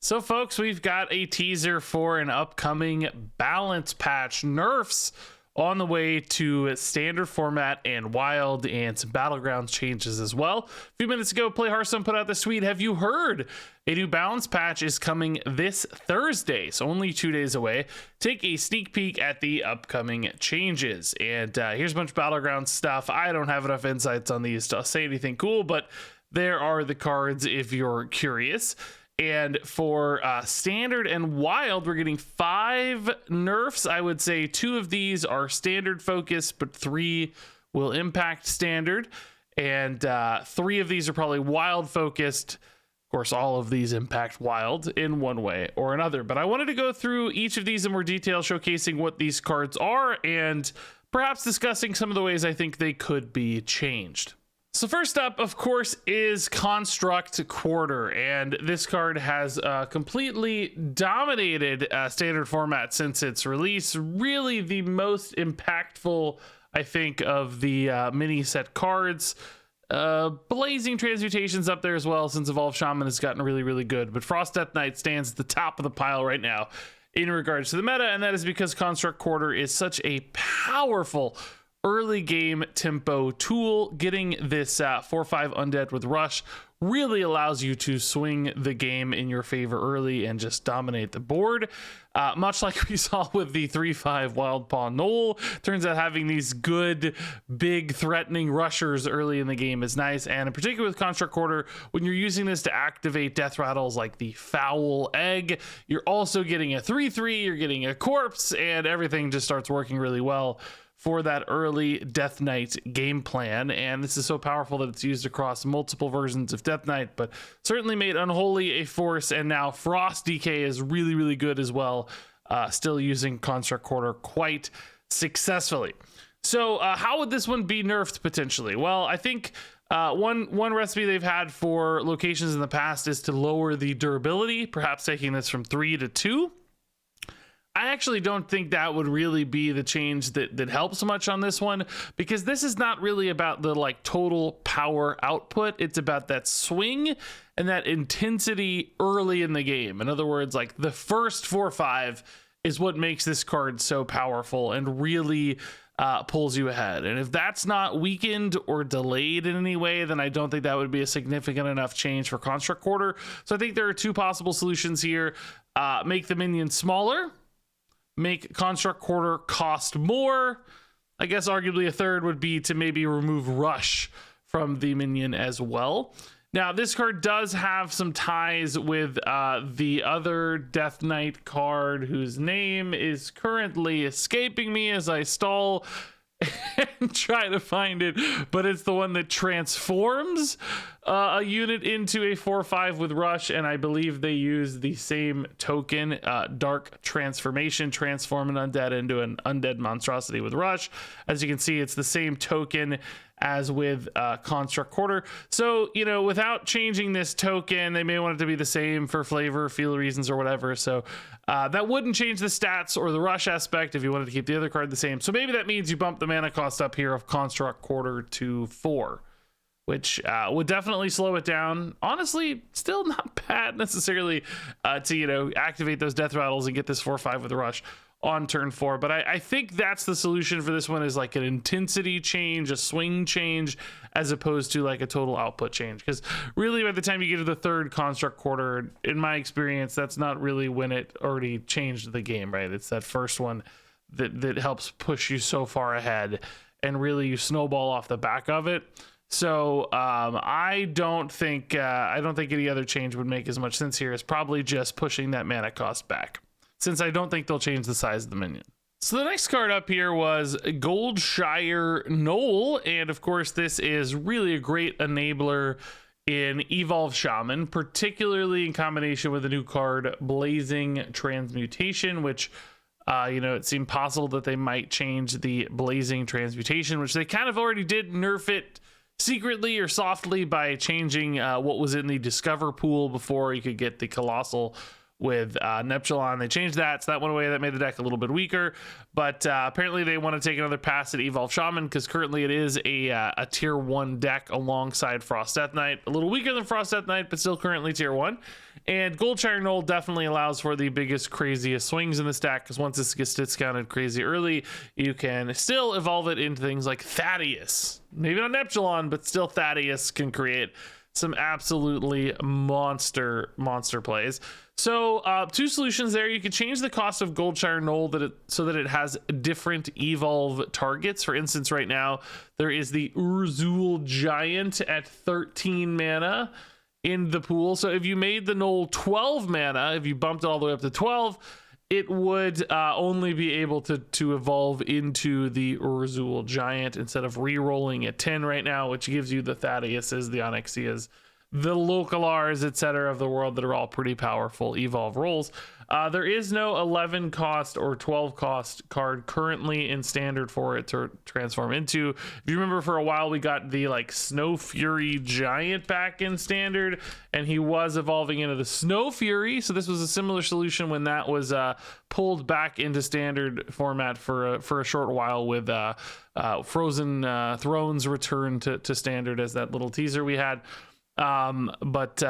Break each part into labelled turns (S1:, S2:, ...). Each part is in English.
S1: So folks, we've got a teaser for an upcoming balance patch. Nerfs on the way to standard format and wild, and some battlegrounds changes as well. A few minutes ago, Play Hearthstone put out this tweet. Have you heard? A new balance patch is coming this Thursday, so only 2 days away. Take a sneak peek at the upcoming changes. And here's a bunch of battleground stuff. I don't have enough insights on these to say anything cool, but there are the cards if you're curious. And for standard and wild, we're getting 5 nerfs. I would say 2 of these are standard focused, but 3 will impact standard. And 3 of these are probably wild focused. Of course, all of these impact wild in one way or another. But I wanted to go through each of these in more detail, showcasing what these cards are and perhaps discussing some of the ways I think they could be changed. So first up, of course, is Construct Quarter, and this card has completely dominated standard format since its release. Really the most impactful, I think, of the mini set cards. Blazing Transmutation's up there as well, since Evolved Shaman has gotten really, really good. But Frost Death Knight stands at the top of the pile right now in regards to the meta, and that is because Construct Quarter is such a powerful early game tempo tool. Getting this 4/5 undead with rush really allows you to swing the game in your favor early and just dominate the board, much like we saw with the 3/5 Wild Paw Knoll. Turns out having these good big threatening rushers early in the game is nice, and in particular with Construct Quarter, when you're using this to activate death rattles like the Foul Egg, you're also getting a 3/3, you're getting a corpse, and everything just starts working really well for that early Death Knight game plan. And this is so powerful that it's used across multiple versions of Death Knight, but certainly made Unholy a force, and now Frost DK is really, really good as well, still using Construct Quarter quite successfully. So how would this one be nerfed potentially? Well, I think one recipe they've had for locations in the past is to lower the durability, perhaps taking this from 3 to 2. I actually don't think that would really be the change that helps much on this one, because this is not really about the total power output. It's about that swing and that intensity early in the game. In other words, the first 4/5 is what makes this card so powerful and really pulls you ahead. And if that's not weakened or delayed in any way, then I don't think that would be a significant enough change for Construct Quarter. So I think there are 2 possible solutions here. Make the minions smaller, make Construct Quarter cost more. I guess arguably a third would be to maybe remove Rush from the minion as well. Now, this card does have some ties with the other Death Knight card, whose name is currently escaping me as I stall and try to find it, but it's the one that transforms a unit into a 4/5 with rush, and I believe they use the same token, Dark Transformation, transform an undead into an undead monstrosity with rush. As you can see, it's the same token as with Construct Quarter. So, without changing this token, they may want it to be the same for flavor, feel reasons, or whatever. So that wouldn't change the stats or the rush aspect if you wanted to keep the other card the same. So maybe that means you bump the mana cost up here of Construct Quarter to 4, which would definitely slow it down. Honestly, still not bad necessarily to, activate those death rattles and get this 4/5 with rush on turn 4. But I think that's the solution for this one, is an intensity change, a swing change, as opposed to a total output change. Because really, by the time you get to the 3rd Construct Quarter, in my experience, that's not really when it already changed the game, right? It's that first one that helps push you so far ahead, and really you snowball off the back of it. So I don't think any other change would make as much sense here. It's probably just pushing that mana cost back, since I don't think they'll change the size of the minion. So the next card up here was Goldshire Knoll, and of course this is really a great enabler in Evolved Shaman, particularly in combination with the new card Blazing Transmutation, which it seemed possible that they might change the Blazing Transmutation, which they kind of already did nerf it secretly or softly by changing what was in the Discover pool before you could get the Colossal with Neptulon. They changed that, so that went away. That made the deck a little bit weaker, but apparently they want to take another pass at Evolve Shaman, because currently it is a tier 1 deck alongside Frost Death Knight. A little weaker than Frost Death Knight, but still currently tier 1. And Goldshire Knoll definitely allows for the biggest, craziest swings in this deck, because once this gets discounted crazy early, you can still evolve it into things like Thaddeus. Maybe not Neptulon, but still Thaddeus can create some absolutely monster plays. So 2 solutions there. You could change the cost of Goldshire Knoll so that it has different evolve targets. For instance, right now there is the Urzul Giant at 13 mana in the pool. So if you made the Knoll 12 mana, if you bumped it all the way up to 12, it would only be able to evolve into the Urzul Giant instead of re-rolling at 10 right now, which gives you the Thaddeus's, the Onyxias, the Lokalars, etc. of the world that are all pretty powerful evolve rolls. There is no 11 cost or 12 cost card currently in standard for it to transform into. If you remember, for a while we got the like Snow Fury Giant back in standard, and he was evolving into the Snow Fury. So this was a similar solution when that was pulled back into standard format for a short while, with Frozen Thrones return to standard as that little teaser we had. But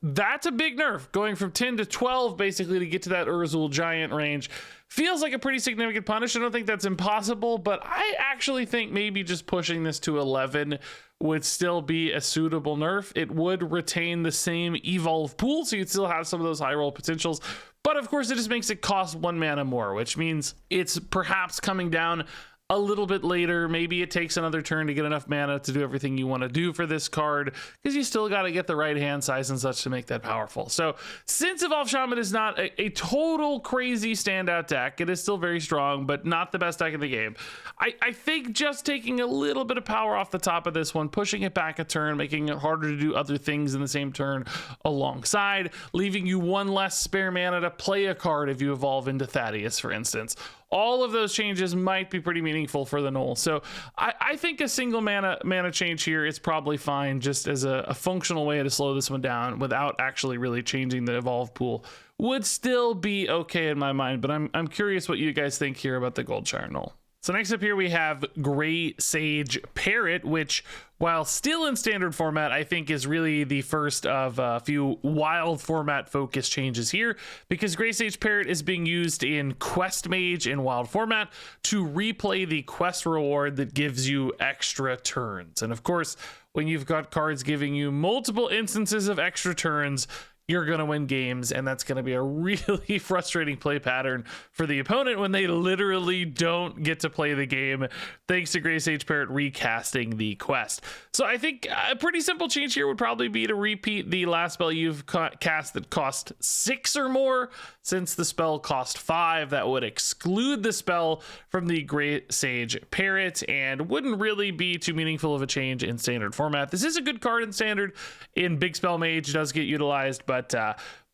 S1: that's a big nerf, going from 10 to 12 basically to get to that Urzul Giant range. Feels like a pretty significant punish. I don't think that's impossible, but I actually think maybe just pushing this to 11 would still be a suitable nerf. It would retain the same evolve pool, so you'd still have some of those high roll potentials, but of course it just makes it cost 1 mana more, which means it's perhaps coming down a little bit later. Maybe it takes another turn to get enough mana to do everything you want to do for this card, because you still got to get the right hand size and such to make that powerful. So since Evolve Shaman is not a total crazy standout deck, it is still very strong, but not the best deck in the game. I think just taking a little bit of power off the top of this one, pushing it back a turn, making it harder to do other things in the same turn alongside, leaving you 1 less spare mana to play a card if you evolve into Thaddeus, for instance. All of those changes might be pretty meaningful for the Knoll. So I think a single mana change here is probably fine, just as a functional way to slow this one down without actually really changing the evolve pool. Would still be okay in my mind, but I'm curious what you guys think here about the Goldshire Knoll. So next up here we have Gray Sage Parrot, which, while still in standard format, I think is really the first of a few wild format focus changes here, because Gray Sage Parrot is being used in Quest Mage in wild format to replay the quest reward that gives you extra turns. And of course, when you've got cards giving you multiple instances of extra turns, you're going to win games, and that's going to be a really frustrating play pattern for the opponent when they literally don't get to play the game thanks to Gray Sage Parrot recasting the quest. So I think a pretty simple change here would probably be to repeat the last spell you've cast that cost 6 or more. Since the spell cost 5, that would exclude the spell from the Gray Sage Parrot and wouldn't really be too meaningful of a change in standard format. This is a good card in standard. In Big Spell Mage, does get utilized, but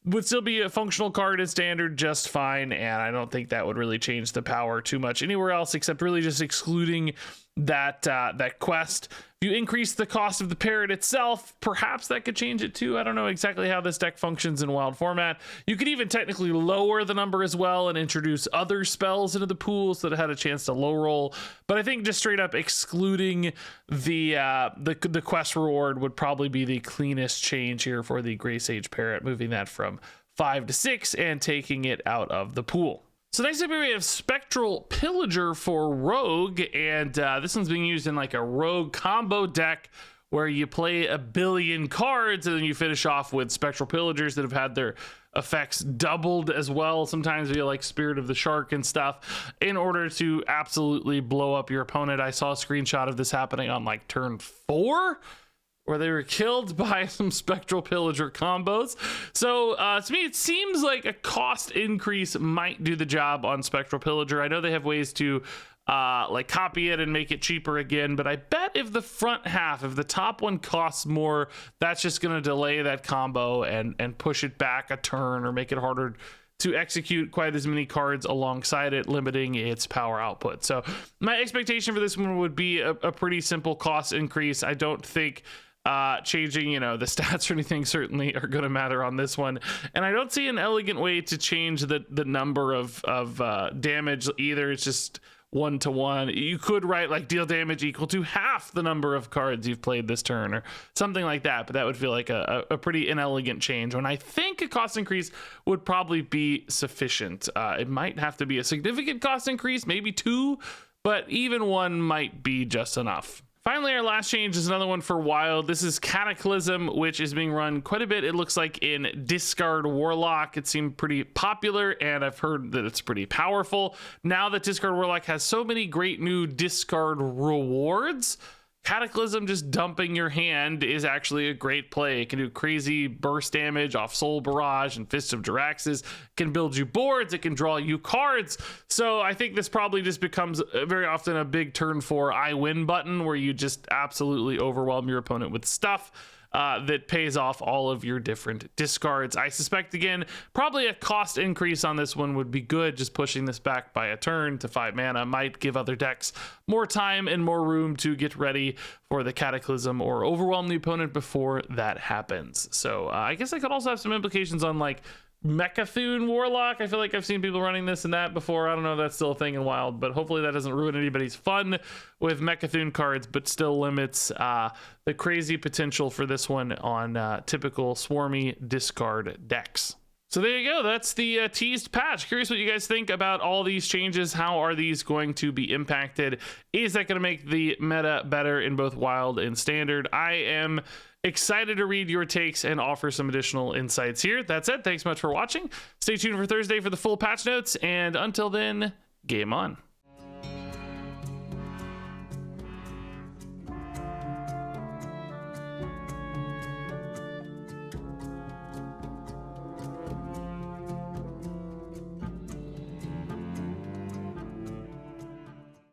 S1: would still be a functional card in standard just fine, and I don't think that would really change the power too much anywhere else, except really just excluding that quest. If you increase the cost of the parrot itself, perhaps that could change it too. I don't know exactly how this deck functions in wild format. You could even technically lower the number as well and introduce other spells into the pool so that it had a chance to low roll. But I think just straight up excluding the quest reward would probably be the cleanest change here for the Gray Sage Parrot, moving that from 5 to 6 and taking it out of the pool. So next up here we have Spectral Pillager for Rogue, and this one's being used in like a Rogue combo deck where you play a billion cards and then you finish off with Spectral Pillagers that have had their effects doubled as well, sometimes via like Spirit of the Shark and stuff, in order to absolutely blow up your opponent. I saw a screenshot of this happening on like turn 4, where they were killed by some Spectral Pillager combos. So to me, it seems like a cost increase might do the job on Spectral Pillager. I know they have ways to like copy it and make it cheaper again, but I bet if the front half, if the top one costs more, that's just going to delay that combo and push it back a turn or make it harder to execute quite as many cards alongside it, limiting its power output. So my expectation for this one would be a pretty simple cost increase. I don't think changing, you know, the stats or anything certainly are going to matter on this one. And I don't see an elegant way to change the number of damage either. It's just 1-to-1. You could write like deal damage equal to half the number of cards you've played this turn or something like that, but that would feel like a pretty inelegant change when I think a cost increase would probably be sufficient. It might have to be a significant cost increase, maybe 2, but even 1 might be just enough. Finally, our last change is another one for Wild. This is Cataclysm, which is being run quite a bit. It looks like in Discard Warlock. It seemed pretty popular, and I've heard that it's pretty powerful. Now that Discard Warlock has so many great new discard rewards, Cataclysm just dumping your hand is actually a great play. It can do crazy burst damage off Soul Barrage and Fist of Jaraxxus. It can build you boards. It can draw you cards. So I think this probably just becomes very often a big turn 4 I win button where you just absolutely overwhelm your opponent with stuff that pays off all of your different discards. I suspect, again, probably a cost increase on this one would be good. Just pushing this back by a turn to 5 mana might give other decks more time and more room to get ready for the Cataclysm or overwhelm the opponent before that happens. So I guess I could also have some implications on like Mecha'thun Warlock. I feel like I've seen people running this and that before. I don't know if that's still a thing in Wild, but hopefully that doesn't ruin anybody's fun with Mecha'thun cards, but still limits the crazy potential for this one on typical swarmy discard decks. So there you go. That's the teased patch. Curious what you guys think about all these changes. How are these going to be impacted? Is that going to make the meta better in both Wild and Standard? I am excited to read your takes and offer some additional insights here. That's it. Thanks so much for watching. Stay tuned for Thursday for the full patch notes. And until then, game on.